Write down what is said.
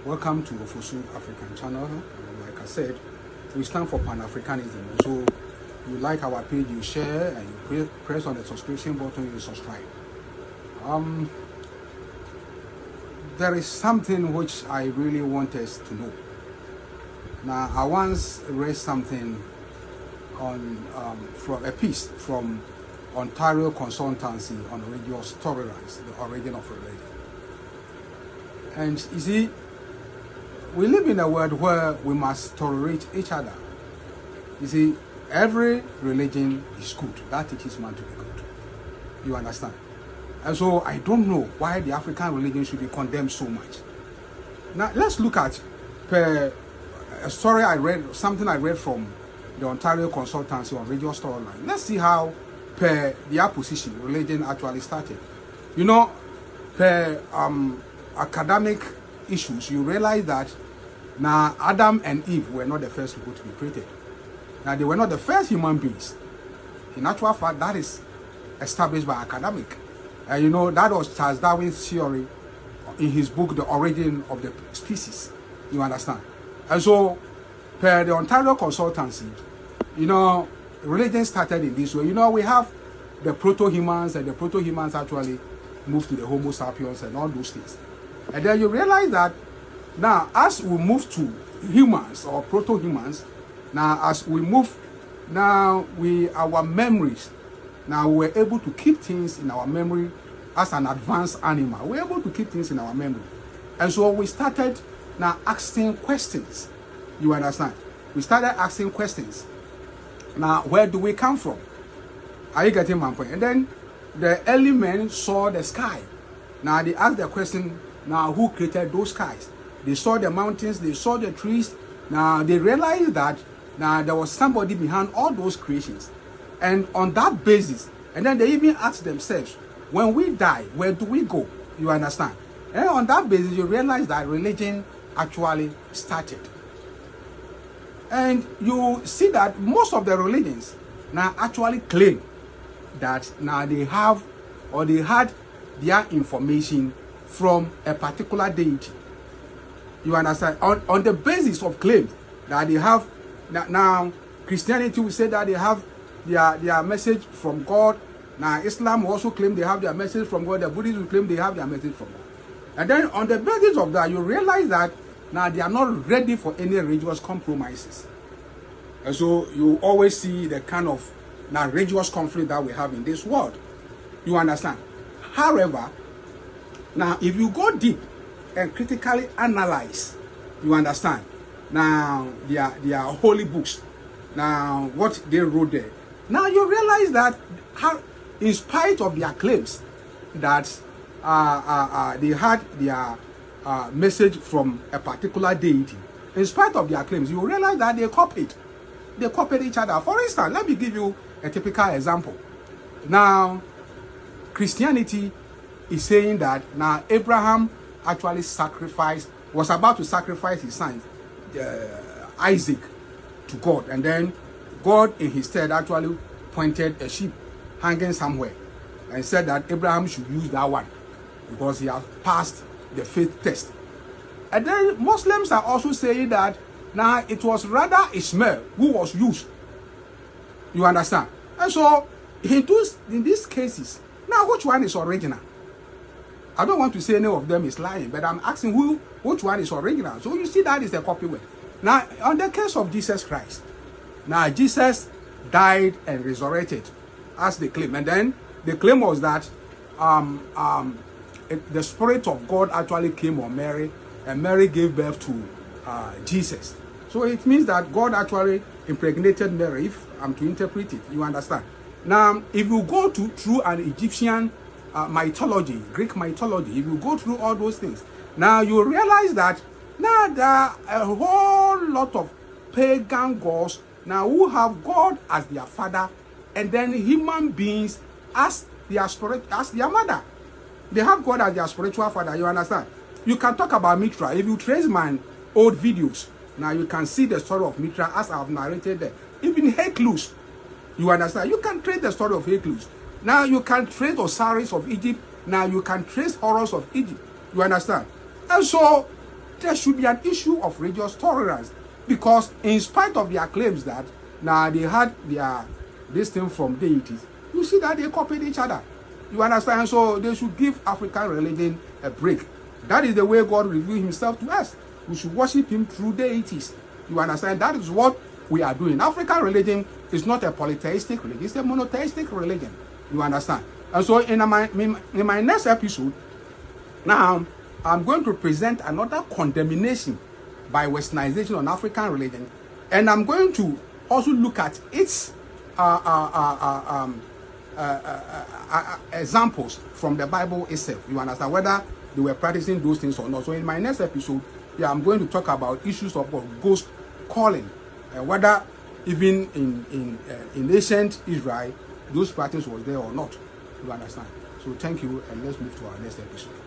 Welcome to Ofosu African channel. Like I said, we stand for Pan-Africanism. So you like our page, you share, and you press on the subscription button, you subscribe. There is something which I really want us to know. Now, I once read something on from a piece from Ontario Consultancy on religious tolerance, the origin of religion. And you see, we live in a world where we must tolerate each other. You see, every religion is good. That teaches man to be good. You understand? And so I don't know why the African religion should be condemned so much. Now let's look at a story I read, something I read from the Ontario Consultancy on religious tolerance. Let's see how their position religion actually started. You know, academic issues, you realize that now Adam and Eve were not the first people to be created. Now they were not the first human beings. In actual fact, that is established by academic. You know, that was Charles Darwin's theory in his book, The Origin of the Species. You understand? And so, per the Ontario Consultancy, you know, religion started in this way. You know, we have the proto-humans, and the proto-humans actually moved to the Homo sapiens and all those things. And then you realize that now, as we move to humans or proto-humans, now as we move, now our memories, now we're able to keep things in our memory as an advanced animal. We're able to keep things in our memory. And so we started now asking questions. You understand? We started asking questions. Now, where do we come from? Are you getting my point? And then the early men saw the sky. Now they asked the question, now who created those skies? They saw the mountains, they saw the trees. Now they realized that now there was somebody behind all those creations. And on that basis, and then they even asked themselves, when we die, where do we go? You understand? And on that basis, you realize that religion actually started. And you see that most of the religions now actually claim that now they have or they had their information from a particular deity. You understand? On the basis of claims that they have, now Christianity will say that they have their message from God. Now Islam will also claim they have their message from God. The Buddhists will claim they have their message from God. And then on the basis of that, you realize that now they are not ready for any religious compromises. And so you always see the kind of now religious conflict that we have in this world. You understand? However, now if you go deep and critically analyze, you understand, now their holy books, now what they wrote there, now you realize that how, in spite of their claims that they had their message from a particular deity, in spite of their claims, you realize that they copied each other. For instance, let me give you a typical example. Now, Christianity is saying that now Abraham actually was about to sacrifice his son Isaac to God, and then God in his stead actually pointed a sheep hanging somewhere and said that Abraham should use that one because he has passed the faith test. And then Muslims are also saying that now it was rather Ishmael who was used. You understand? And so in these cases, now which one is original? I don't want to say any of them is lying, but I'm asking which one is original. So you see that is the copy way. Now, on the case of Jesus Christ, now Jesus died and resurrected, as they claim. And then the claim was that the Spirit of God actually came on Mary, and Mary gave birth to Jesus. So it means that God actually impregnated Mary, if I'm to interpret it. You understand? Now, if you go through an Egyptian mythology, Greek mythology, if you go through all those things, now you realize that now there are a whole lot of pagan gods now who have God as their father, and then human beings as their mother. They have God as their spiritual father. You understand? You can talk about Mitra. If you trace my old videos, now you can see the story of Mitra as I have narrated there. Even Hercules, you understand? You can trace the story of Hercules. Now you can trace Osiris of Egypt. Now you can trace Horus of Egypt. You understand? And so there should be an issue of religious tolerance, because in spite of their claims that now they had this thing from deities, you see that they copied each other. You understand? So they should give African religion a break. That is the way God revealed himself to us. We should worship him through deities. You understand? That is what we are doing. African religion is not a polytheistic religion, it's a monotheistic religion. You understand? And so in my next episode, now I'm going to present another condemnation by westernization on African religion, and I'm going to also look at its examples from the Bible itself. You understand, whether they were practicing those things or not. So in my next episode, I'm going to talk about issues of ghost calling, whether even in ancient Israel those practices was there or not. You understand? So thank you, and let's move to our next episode.